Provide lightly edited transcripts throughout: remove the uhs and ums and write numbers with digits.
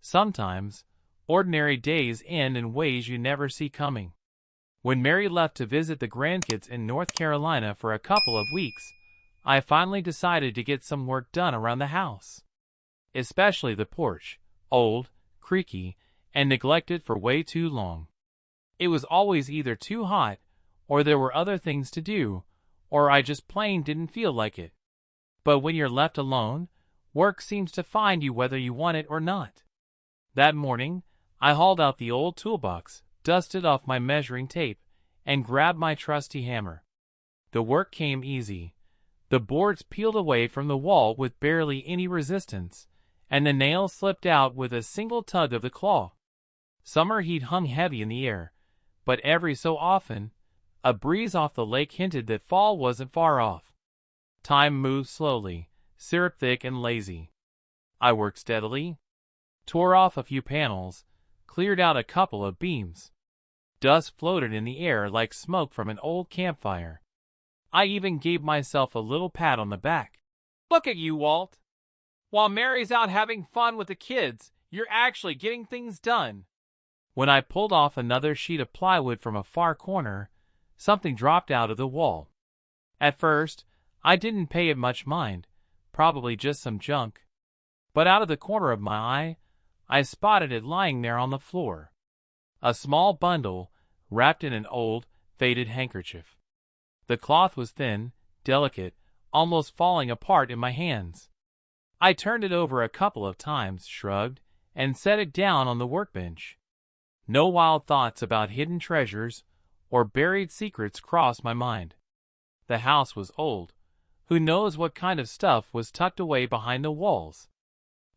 Sometimes, ordinary days end in ways you never see coming. When Mary left to visit the grandkids in North Carolina for a couple of weeks, I finally decided to get some work done around the house. Especially the porch, old, creaky, and neglected for way too long. It was always either too hot, or there were other things to do, or I just plain didn't feel like it. But when you're left alone, work seems to find you whether you want it or not. That morning, I hauled out the old toolbox, dusted off my measuring tape, and grabbed my trusty hammer. The work came easy. The boards peeled away from the wall with barely any resistance, and the nails slipped out with a single tug of the claw. Summer heat hung heavy in the air, but every so often, a breeze off the lake hinted that fall wasn't far off. Time moved slowly, syrup thick and lazy. I worked steadily, tore off a few panels, cleared out a couple of beams. Dust floated in the air like smoke from an old campfire. I even gave myself a little pat on the back. Look at you, Walt. While Mary's out having fun with the kids, you're actually getting things done. When I pulled off another sheet of plywood from a far corner, something dropped out of the wall. At first, I didn't pay it much mind, probably just some junk. But out of the corner of my eye, I spotted it lying there on the floor. A small bundle, wrapped in an old, faded handkerchief. The cloth was thin, delicate, almost falling apart in my hands. I turned it over a couple of times, shrugged, and set it down on the workbench. No wild thoughts about hidden treasures or buried secrets crossed my mind. The house was old. Who knows what kind of stuff was tucked away behind the walls?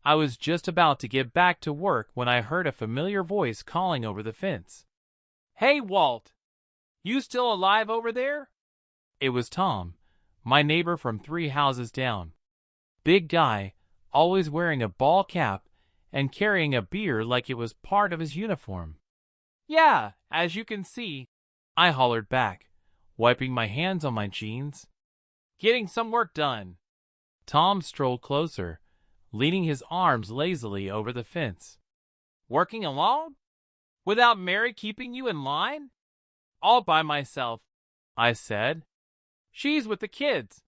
I was just about to get back to work when I heard a familiar voice calling over the fence. "Hey, Walt! You still alive over there?" It was Tom, my neighbor from 3 houses down. Big guy, always wearing a ball cap and carrying a beer like it was part of his uniform. "Yeah, as you can see," I hollered back, wiping my hands on my jeans. "Getting some work done." Tom strolled closer, leaning his arms lazily over the fence. "Working alone? Without Mary keeping you in line?" "All by myself," I said. "She's with the kids.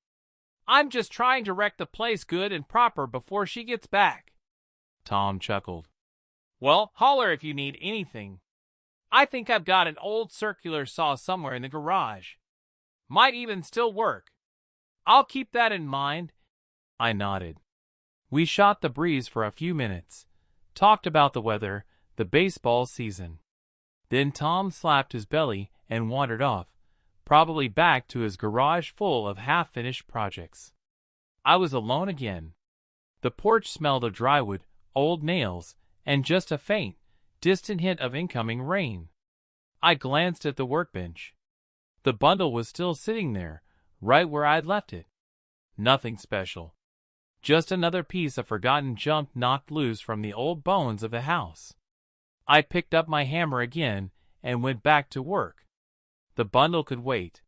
I'm just trying to wreck the place good and proper before she gets back." Tom chuckled. "Well, holler if you need anything. I think I've got an old circular saw somewhere in the garage. Might even still work. I'll keep that in mind." I nodded. We shot the breeze for a few minutes, talked about the weather, the baseball season. Then Tom slapped his belly and wandered off, probably back to his garage full of half-finished projects. I was alone again. The porch smelled of drywood, old nails, and just a faint, distant hint of incoming rain. I glanced at the workbench. The bundle was still sitting there, right where I'd left it. Nothing special. Just another piece of forgotten junk knocked loose from the old bones of the house. I picked up my hammer again and went back to work. The bundle could wait.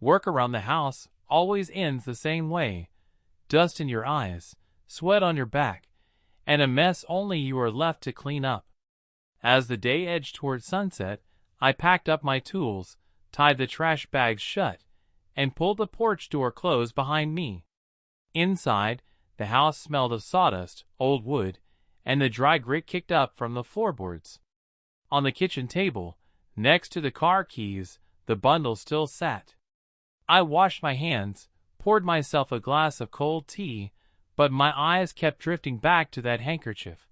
Work around the house always ends the same way. Dust in your eyes, sweat on your back, and a mess only you are left to clean up. As the day edged toward sunset, I packed up my tools, tied the trash bags shut, and pulled the porch door closed behind me. Inside, the house smelled of sawdust, old wood, and the dry grit kicked up from the floorboards. On the kitchen table, next to the car keys, the bundle still sat. I washed my hands, poured myself a glass of cold tea, but my eyes kept drifting back to that handkerchief,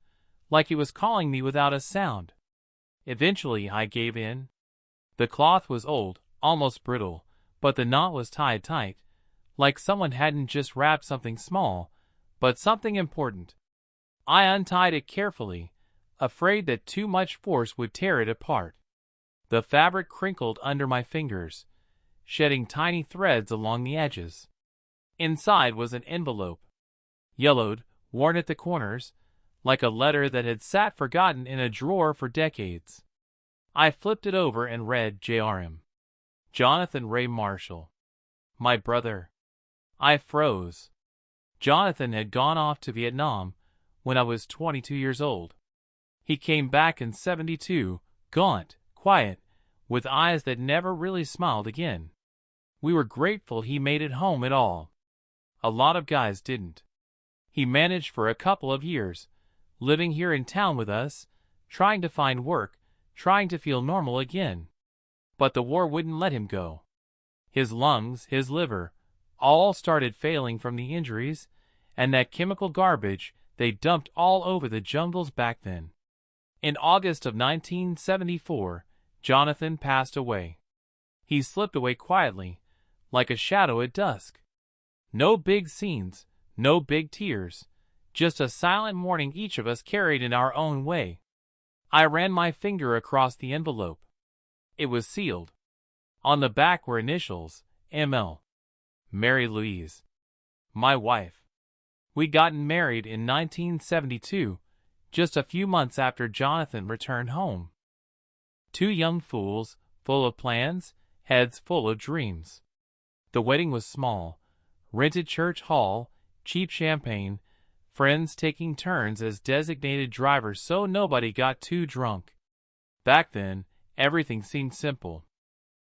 like it was calling me without a sound. Eventually I gave in. The cloth was old, almost brittle, but the knot was tied tight, like someone hadn't just wrapped something small, but something important. I untied it carefully, afraid that too much force would tear it apart. The fabric crinkled under my fingers, shedding tiny threads along the edges. Inside was an envelope, yellowed, worn at the corners, like a letter that had sat forgotten in a drawer for decades. I flipped it over and read J.R.M. Jonathan Ray Marshall. My brother. I froze. Jonathan had gone off to Vietnam when I was 22 years old. He came back in 72, gaunt, quiet, with eyes that never really smiled again. We were grateful he made it home at all. A lot of guys didn't. He managed for a couple of years, living here in town with us, trying to find work, trying to feel normal again. But the war wouldn't let him go. His lungs, his liver, all started failing from the injuries, and that chemical garbage they dumped all over the jungles back then. In August of 1974, Jonathan passed away. He slipped away quietly, like a shadow at dusk. No big scenes, no big tears, just a silent mourning each of us carried in our own way. I ran my finger across the envelope. It was sealed. On the back were initials, M.L. Mary Louise. My wife. We'd gotten married in 1972, just a few months after Jonathan returned home. Two young fools, full of plans, heads full of dreams. The wedding was small, rented church hall, cheap champagne, friends taking turns as designated drivers so nobody got too drunk. Back then, everything seemed simple.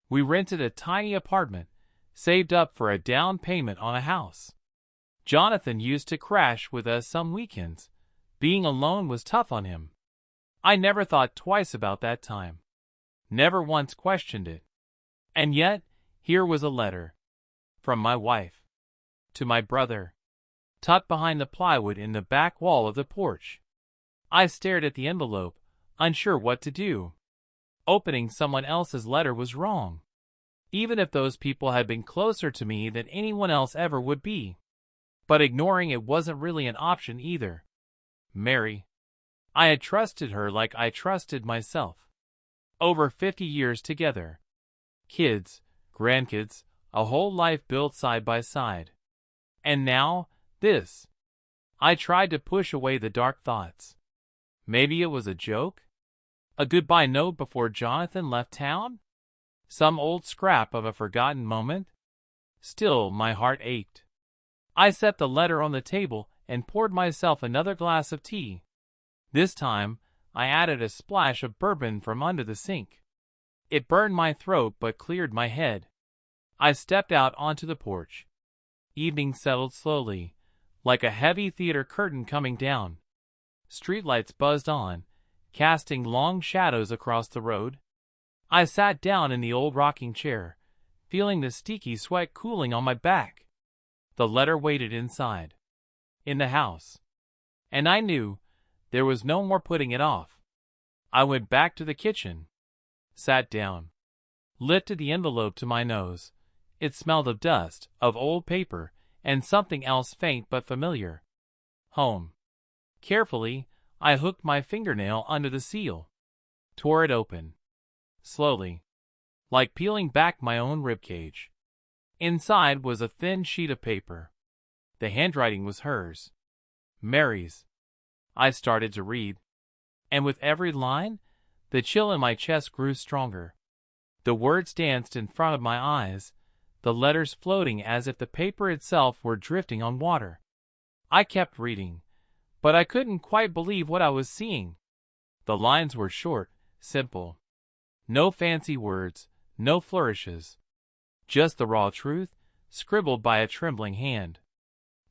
We rented a tiny apartment, saved up for a down payment on a house. Jonathan used to crash with us some weekends. Being alone was tough on him. I never thought twice about that time. Never once questioned it. And yet, here was a letter. From my wife. To my brother. Tucked behind the plywood in the back wall of the porch. I stared at the envelope, unsure what to do. Opening someone else's letter was wrong. Even if those people had been closer to me than anyone else ever would be. But ignoring it wasn't really an option either. Mary. I had trusted her like I trusted myself. Over 50 years together. Kids, grandkids, a whole life built side by side. And now, this. I tried to push away the dark thoughts. Maybe it was a joke? A goodbye note before Jonathan left town? Some old scrap of a forgotten moment? Still, my heart ached. I set the letter on the table and poured myself another glass of tea. This time, I added a splash of bourbon from under the sink. It burned my throat but cleared my head. I stepped out onto the porch. Evening settled slowly, like a heavy theater curtain coming down. Streetlights buzzed on, casting long shadows across the road. I sat down in the old rocking chair, feeling the sticky sweat cooling on my back. The letter waited inside. In the house. And I knew there was no more putting it off. I went back to the kitchen. Sat down. Lifted the envelope to my nose. It smelled of dust, of old paper, and something else faint but familiar. Home. Carefully, I hooked my fingernail under the seal. Tore it open. Slowly. Like peeling back my own ribcage. Inside was a thin sheet of paper. The handwriting was hers. Mary's. I started to read. And with every line, the chill in my chest grew stronger. The words danced in front of my eyes, the letters floating as if the paper itself were drifting on water. I kept reading, but I couldn't quite believe what I was seeing. The lines were short, simple. No fancy words, no flourishes. Just the raw truth, scribbled by a trembling hand.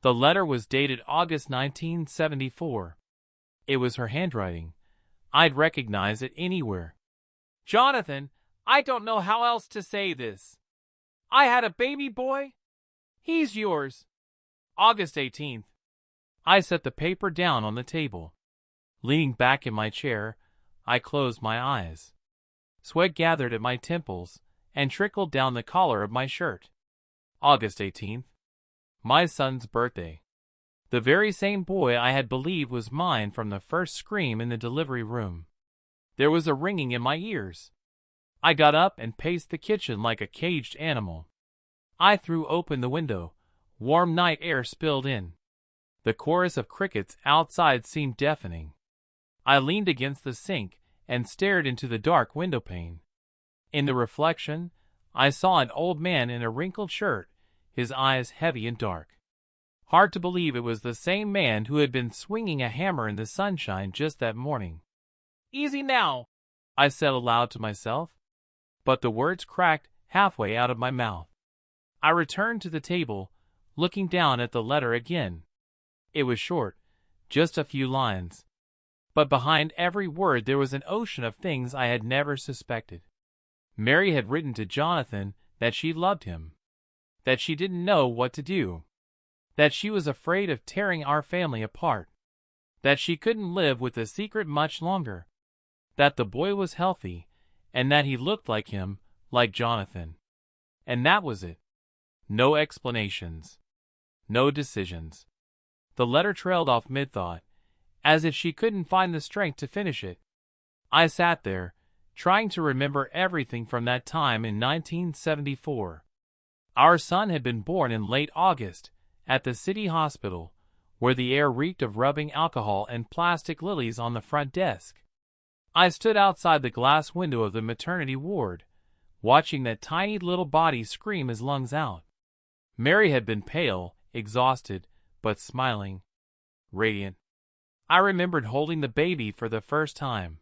The letter was dated August 1974. It was her handwriting. I'd recognize it anywhere. Jonathan, I don't know how else to say this. I had a baby boy. He's yours. August 18th. I set the paper down on the table. Leaning back in my chair, I closed my eyes. Sweat gathered at my temples and trickled down the collar of my shirt. August 18th. My son's birthday. The very same boy I had believed was mine from the first scream in the delivery room. There was a ringing in my ears. I got up and paced the kitchen like a caged animal. I threw open the window. Warm night air spilled in. The chorus of crickets outside seemed deafening. I leaned against the sink and stared into the dark windowpane. In the reflection, I saw an old man in a wrinkled shirt, his eyes heavy and dark. Hard to believe it was the same man who had been swinging a hammer in the sunshine just that morning. Easy now, I said aloud to myself, but the words cracked halfway out of my mouth. I returned to the table, looking down at the letter again. It was short, just a few lines. But behind every word there was an ocean of things I had never suspected. Mary had written to Jonathan that she loved him, that she didn't know what to do, that she was afraid of tearing our family apart, that she couldn't live with the secret much longer, that the boy was healthy, and that he looked like him, like Jonathan. And that was it. No explanations. No decisions. The letter trailed off mid-thought, as if she couldn't find the strength to finish it. I sat there, trying to remember everything from that time in 1974. Our son had been born in late August, at the city hospital, where the air reeked of rubbing alcohol and plastic lilies on the front desk. I stood outside the glass window of the maternity ward, watching that tiny little body scream his lungs out. Mary had been pale, exhausted, but smiling, radiant. I remembered holding the baby for the first time.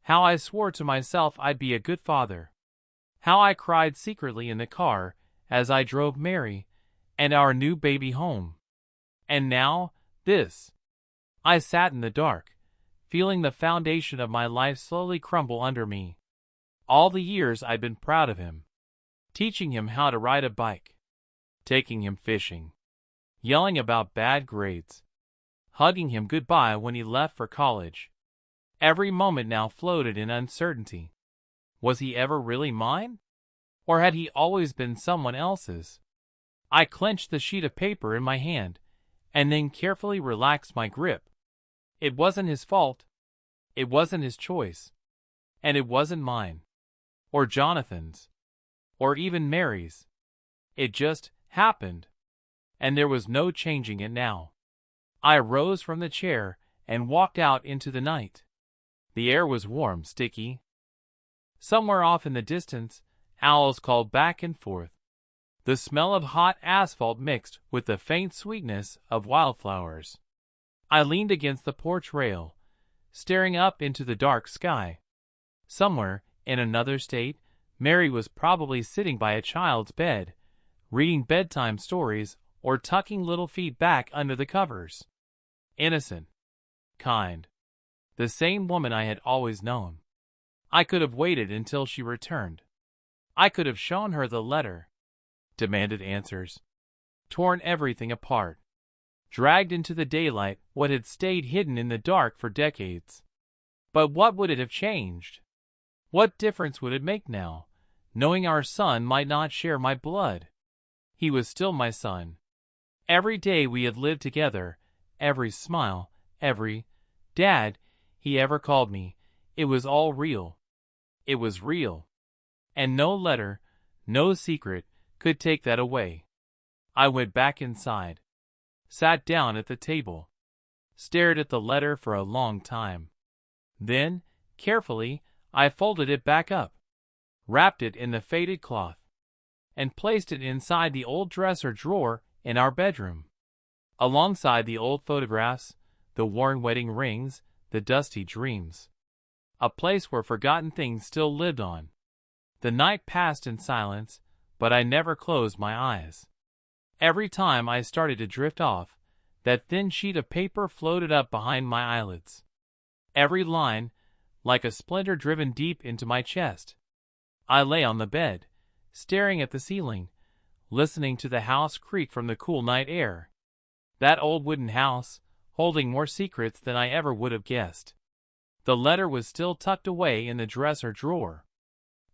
How I swore to myself I'd be a good father. How I cried secretly in the car as I drove Mary and our new baby home. And now, this. I sat in the dark, feeling the foundation of my life slowly crumble under me. All the years I'd been proud of him, teaching him how to ride a bike, taking him fishing, yelling about bad grades, hugging him goodbye when he left for college. Every moment now floated in uncertainty. Was he ever really mine? Or had he always been someone else's? I clenched the sheet of paper in my hand, and then carefully relaxed my grip. It wasn't his fault. It wasn't his choice. And it wasn't mine. Or Jonathan's. Or even Mary's. It just happened. And there was no changing it now. I rose from the chair and walked out into the night. The air was warm, sticky. Somewhere off in the distance, owls called back and forth. The smell of hot asphalt mixed with the faint sweetness of wildflowers. I leaned against the porch rail, staring up into the dark sky. Somewhere, in another state, Mary was probably sitting by a child's bed, reading bedtime stories or tucking little feet back under the covers. Innocent. Kind. The same woman I had always known. I could have waited until she returned. I could have shown her the letter, demanded answers, torn everything apart, dragged into the daylight what had stayed hidden in the dark for decades. But what would it have changed? What difference would it make now, knowing our son might not share my blood? He was still my son. Every day we had lived together, every smile, every "Dad" he ever called me, it was all real. It was real. And no letter, no secret, could take that away. I went back inside, sat down at the table, stared at the letter for a long time. Then, carefully, I folded it back up, wrapped it in the faded cloth, and placed it inside the old dresser drawer in our bedroom. Alongside the old photographs, the worn wedding rings, the dusty dreams. A place where forgotten things still lived on. The night passed in silence, but I never closed my eyes. Every time I started to drift off, that thin sheet of paper floated up behind my eyelids. Every line, like a splinter driven deep into my chest. I lay on the bed, staring at the ceiling, listening to the house creak from the cool night air. That old wooden house, holding more secrets than I ever would have guessed. The letter was still tucked away in the dresser drawer.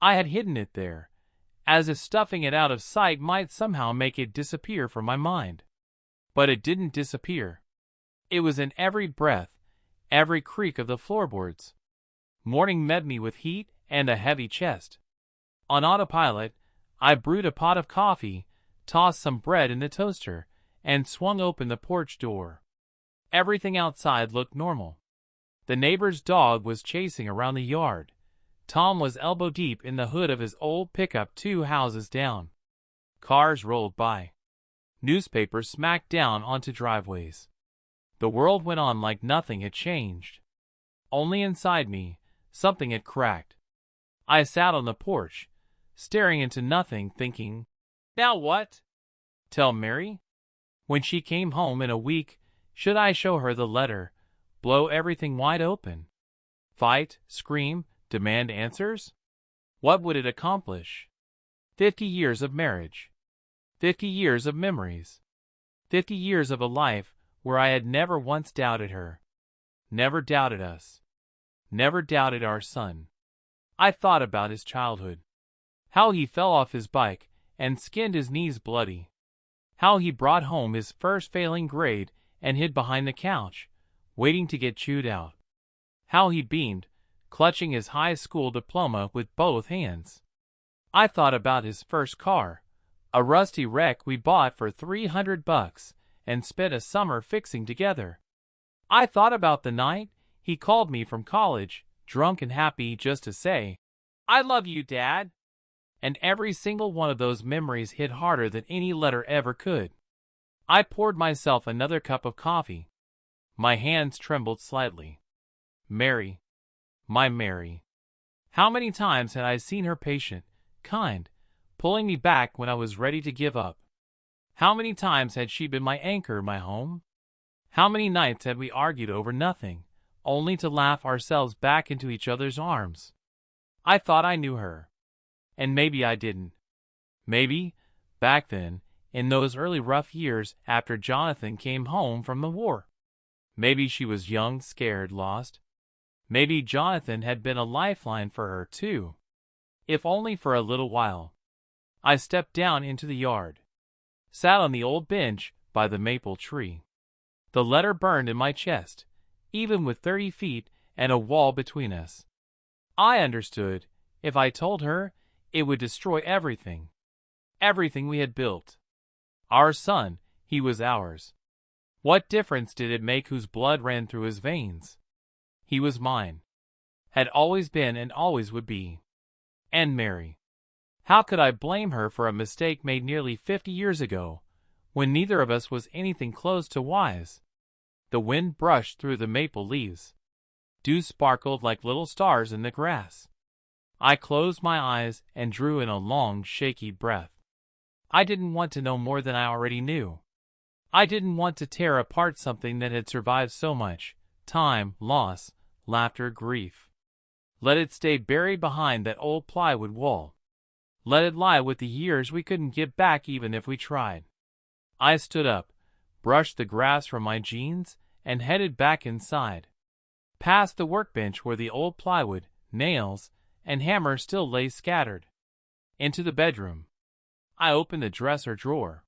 I had hidden it there, as if stuffing it out of sight might somehow make it disappear from my mind. But it didn't disappear. It was in every breath, every creak of the floorboards. Morning met me with heat and a heavy chest. On autopilot, I brewed a pot of coffee, tossed some bread in the toaster, and swung open the porch door. Everything outside looked normal. The neighbor's dog was chasing around the yard. Tom was elbow-deep in the hood of his old pickup 2 houses down. Cars rolled by. Newspapers smacked down onto driveways. The world went on like nothing had changed. Only inside me, Something had cracked. I sat on the porch, staring into nothing, thinking, now what? Tell Mary? When she came home in a week, should I show her the letter, blow everything wide open? Fight, scream, demand answers? What would it accomplish? 50 years of marriage. 50 years of memories. 50 years of a life where I had never once doubted her. Never doubted us. Never doubted our son. I thought about his childhood. How he fell off his bike and skinned his knees bloody. How he brought home his first failing grade and hid behind the couch, waiting to get chewed out. How he beamed, clutching his high school diploma with both hands. I thought about his first car, a rusty wreck we bought for $300 and spent a summer fixing together. I thought about the night he called me from college, drunk and happy, just to say, I love you, Dad. And every single one of those memories hit harder than any letter ever could. I poured myself another cup of coffee. My hands trembled slightly. Mary. My Mary. How many times had I seen her patient, kind, pulling me back when I was ready to give up? How many times had she been my anchor, my home? How many nights had we argued over nothing, only to laugh ourselves back into each other's arms? I thought I knew her. And maybe I didn't. Maybe, back then, in those early rough years after Jonathan came home from the war. Maybe she was young, scared, lost. Maybe Jonathan had been a lifeline for her, too. If only for a little while. I stepped down into the yard. Sat on the old bench by the maple tree. The letter burned in my chest, even with 30 feet and a wall between us. I understood, if I told her, it would destroy everything. Everything we had built. Our son, he was ours. What difference did it make whose blood ran through his veins? He was mine. Had always been and always would be. And Mary. How could I blame her for a mistake made nearly 50 years ago, when neither of us was anything close to wise? The wind brushed through the maple leaves. Dew sparkled like little stars in the grass. I closed my eyes and drew in a long, shaky breath. I didn't want to know more than I already knew. I didn't want to tear apart something that had survived so much time, loss, laughter, grief. Let it stay buried behind that old plywood wall. Let it lie with the years we couldn't get back even if we tried. I stood up, brushed the grass from my jeans, and headed back inside. Past the workbench where the old plywood, nails, and hammer still lay scattered. Into the bedroom. I opened the dresser drawer.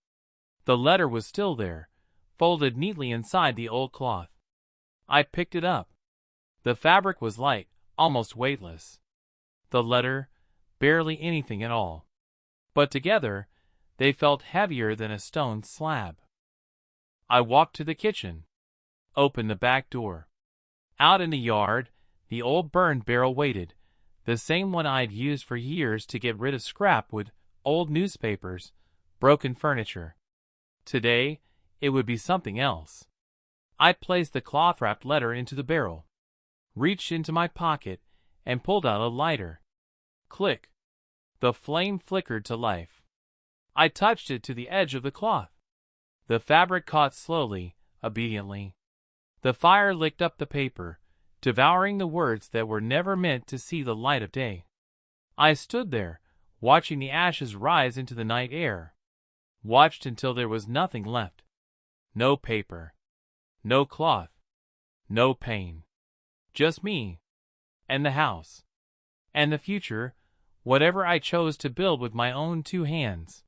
The letter was still there, folded neatly inside the old cloth. I picked it up. The fabric was light, almost weightless. The letter, barely anything at all. But together, they felt heavier than a stone slab. I walked to the kitchen. Opened the back door. Out in the yard, the old burn barrel waited, the same one I'd used for years to get rid of scrap wood, old newspapers, broken furniture. Today, it would be something else. I placed the cloth-wrapped letter into the barrel, reached into my pocket, and pulled out a lighter. Click. The flame flickered to life. I touched it to the edge of the cloth. The fabric caught slowly, obediently. The fire licked up the paper, devouring the words that were never meant to see the light of day. I stood there, watching the ashes rise into the night air. Watched until there was nothing left. No paper. No cloth. No pain. Just me. And the house. And the future, whatever I chose to build with my own 2 hands.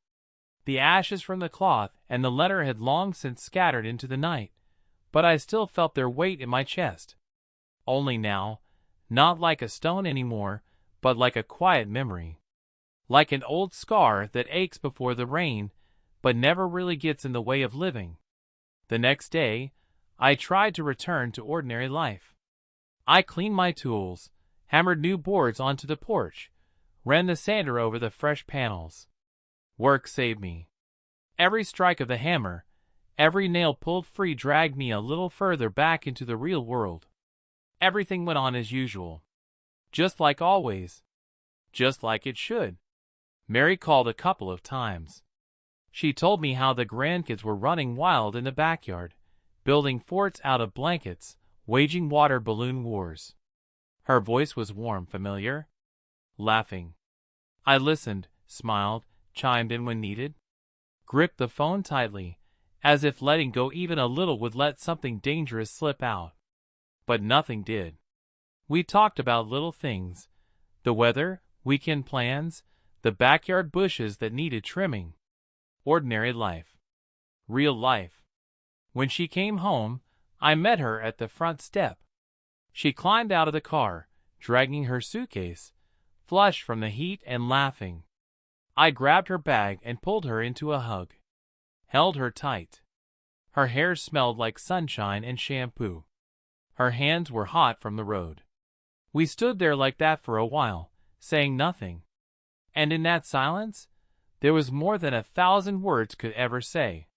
The ashes from the cloth and the letter had long since scattered into the night, but I still felt their weight in my chest. Only now, not like a stone anymore, but like a quiet memory. Like an old scar that aches before the rain, but never really gets in the way of living. The next day, I tried to return to ordinary life. I cleaned my tools, hammered new boards onto the porch, ran the sander over the fresh panels. Work saved me. Every strike of the hammer, every nail pulled free dragged me a little further back into the real world. Everything went on as usual. Just like always. Just like it should. Mary called a couple of times. She told me how the grandkids were running wild in the backyard, building forts out of blankets, waging water balloon wars. Her voice was warm, familiar, laughing. I listened, smiled, chimed in when needed, gripped the phone tightly, as if letting go even a little would let something dangerous slip out. But nothing did. We talked about little things, the weather, weekend plans, the backyard bushes that needed trimming. Ordinary life. Real life. When she came home, I met her at the front step. She climbed out of the car, dragging her suitcase, flushed from the heat and laughing. I grabbed her bag and pulled her into a hug. Held her tight. Her hair smelled like sunshine and shampoo. Her hands were hot from the road. We stood there like that for a while, saying nothing. And in that silence, there was more than 1,000 words could ever say.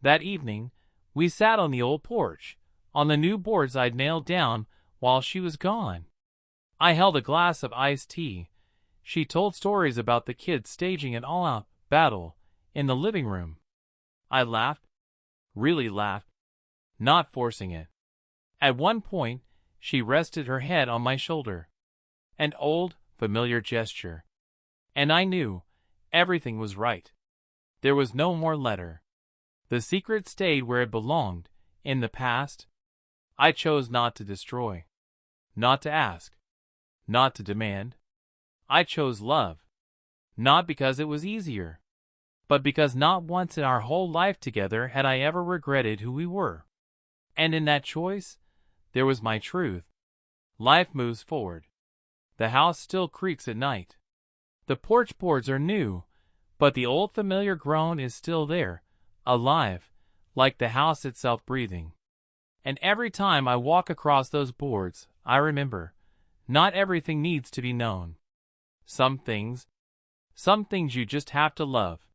That evening, we sat on the old porch, on the new boards I'd nailed down while she was gone. I held a glass of iced tea. She told stories about the kids staging an all-out battle in the living room. I laughed, really laughed, not forcing it. At one point, she rested her head on my shoulder. An old, familiar gesture. And I knew everything was right. There was no more letter. The secret stayed where it belonged, in the past. I chose not to destroy, not to ask, not to demand. I chose love, not because it was easier, but because not once in our whole life together had I ever regretted who we were. And in that choice, there was my truth. Life moves forward. The house still creaks at night. The porch boards are new, but the old familiar groan is still there, alive, like the house itself breathing. And every time I walk across those boards, I remember, not everything needs to be known. Some things you just have to love.